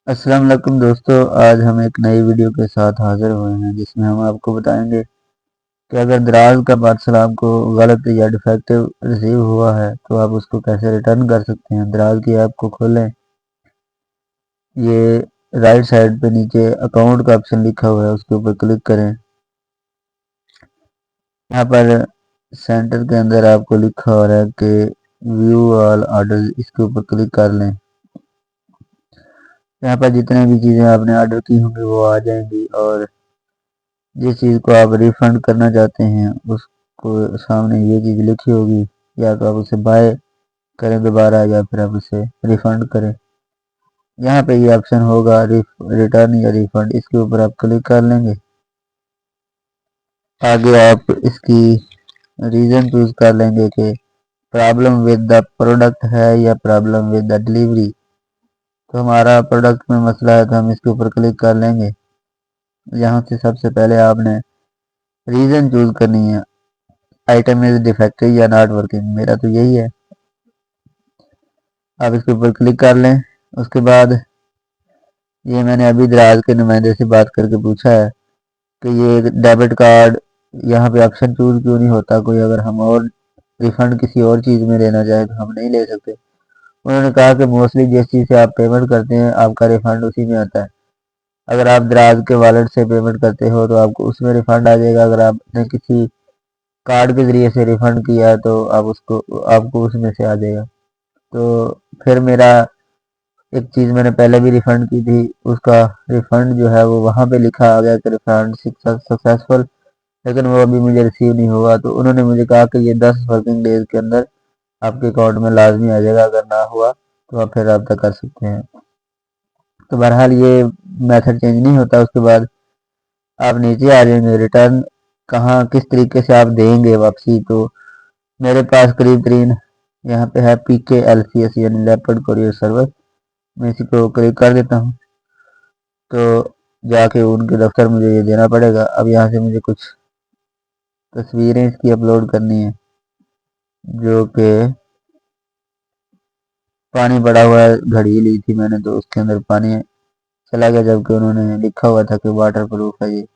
अस्सलाम वालेकुम दोस्तों, आज हम एक नई वीडियो के साथ हाजिर हुए हैं जिसमें हम आपको बताएंगे कि अगर दराज का पार्सल आपको गलत या डिफेक्टिव रिसीव हुआ है तो आप उसको कैसे रिटर्न कर सकते हैं। दराज की ऐप को खोलें, ये राइट साइड पे नीचे अकाउंट का ऑप्शन लिखा हुआ है, उसके ऊपर क्लिक करें। यहाँ पर सेंटर के अंदर आपको लिखा हो रहा है कि व्यू ऑल ऑर्डर, इसके ऊपर क्लिक कर लें। यहाँ पर जितने भी चीज़ें आपने ऑर्डर की होंगी वो आ जाएंगी और जिस चीज़ को आप रिफंड करना चाहते हैं उसको सामने ये चीज़ लिखी होगी, या तो आप उसे बाय करें दोबारा या फिर आप उसे रिफंड करें। यहाँ पे ये ऑप्शन होगा रिटर्न या रिफंड, इसके ऊपर आप क्लिक कर लेंगे। आगे आप इसकी रीज़न चूज कर लेंगे कि प्रॉब्लम विद द प्रोडक्ट है या प्रॉब्लम विद द डिलीवरी। तो हमारा प्रोडक्ट में मसला है तो हम इसके ऊपर क्लिक कर लेंगे। यहाँ से सबसे पहले आपने रीज़न चूज करनी है, आइटम इज डिफेक्टिव या नॉट वर्किंग, मेरा तो यही है। आप इसके ऊपर क्लिक कर लें। उसके बाद ये मैंने अभी दराज के नुमाइंदे से बात करके पूछा है कि ये डेबिट कार्ड यहाँ पे ऑप्शन चूज क्यों नहीं होता, कोई अगर हम और रिफंड किसी और चीज़ में लेना चाहे तो हम नहीं ले सकते। उन्होंने कहा कि मोस्टली जिस चीज़ से आप पेमेंट करते हैं आपका रिफंड उसी में आता है। अगर आप दराज के वॉलेट से पेमेंट करते हो तो आपको उसमें रिफंड आ जाएगा। अगर आपने किसी कार्ड के ज़रिए से रिफंड किया है तो आपको उसमें से आ जाएगा। तो फिर मेरा एक चीज़ मैंने पहले भी रिफ़ंड की थी, उसका रिफ़ंड जो है वो वहाँ पे लिखा आ गया कि रिफ़ंड सक्सेसफुल, लेकिन वो अभी मुझे रिसीव नहीं हुआ। तो उन्होंने मुझे कहा कि ये 10 वर्किंग डेज़ के अंदर आपके अकाउंट में लाजमी आ जाएगा, अगर ना हुआ तो आप फिर रब्ता कर सकते हैं। तो बहरहाल ये मेथड चेंज नहीं होता। उसके बाद आप नीचे आ जाएंगे, रिटर्न कहाँ किस तरीके से आप देंगे वापसी। तो मेरे पास करीब तरीन यहाँ पे है PKLCS यानी लेपर्ड कोरियर सर्विस, मैं इसी को क्लिक कर देता हूँ। तो जाके उनके दफ्तर मुझे ये देना पड़ेगा। अब यहाँ से मुझे कुछ तस्वीरें इसकी अपलोड करनी है, जो कि पानी पड़ा हुआ है, घड़ी ली थी मैंने तो उसके अंदर पानी चला गया, जबकि उन्होंने लिखा हुआ था कि वाटर प्रूफ है ये।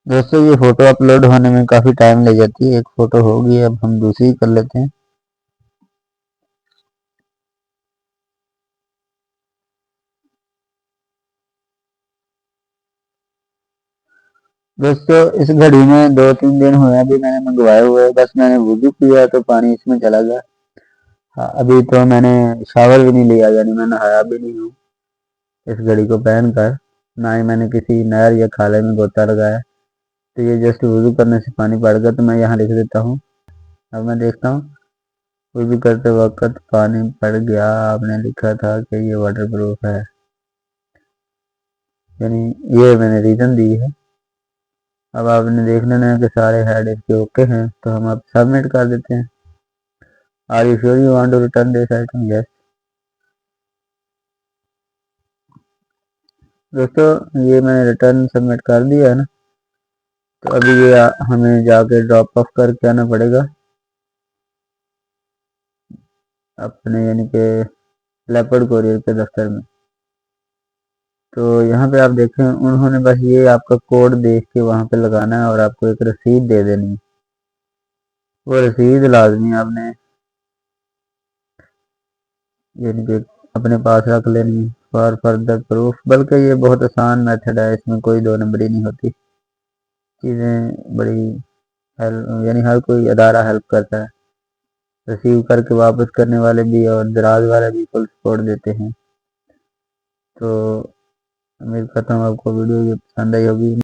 दोस्तों ये फ़ोटो अपलोड होने में काफ़ी टाइम ले जाती है, एक फ़ोटो होगी, अब हम दूसरी कर लेते हैं। दोस्तों इस घड़ी में 2-3 दिन हुए अभी मैंने मंगवाए हुए, बस मैंने वुज़ू किया तो पानी इसमें चला गया। हाँ, अभी तो मैंने शावर भी नहीं लिया, यानी मैं नहाया भी नहीं हूँ इस घड़ी को पहन कर, ना ही मैंने किसी नहर या खाले में गोता लगाया। तो ये जस्ट वुज़ू करने से पानी पड़ गया, तो मैं यहाँ लिख देता हूँ। अब मैं देखता हूँ, वुज़ू करते वक्त पानी पड़ गया, आपने लिखा था कि ये वाटर प्रूफ है, यानी ये मैंने रीज़न दी है। अब आपने देख लेना है कि सारे हेड इसके ओके हैं, तो हम अब सबमिट कर देते हैं। Are you sure you want to return this item? Yes. दोस्तों ये मैंने रिटर्न सबमिट कर दिया है ना, तो अभी ये हमें जाके ड्रॉप ऑफ करके आना पड़ेगा अपने, यानी कि लेपर्ड कोरियर के दफ्तर में। तो यहाँ पे आप देखें, उन्होंने बस ये आपका कोड देख के वहाँ पे लगाना है और आपको एक रसीद दे देनी है। वो रसीद लाजमी आपने यानी कि अपने पास रख लेनी है फॉर फर्दर प्रूफ। बल्कि ये बहुत आसान मेथड है, इसमें कोई दो नंबरी नहीं होती, चीज़ें बड़ी हेल्प, यानी हर कोई अदारा हेल्प करता है। रिसीव करके वापस करने वाले भी और दराज वाले भी फुल सपोर्ट देते हैं। तो उम्मीद करता हूँ आपको वीडियो ये पसंद आई होगी।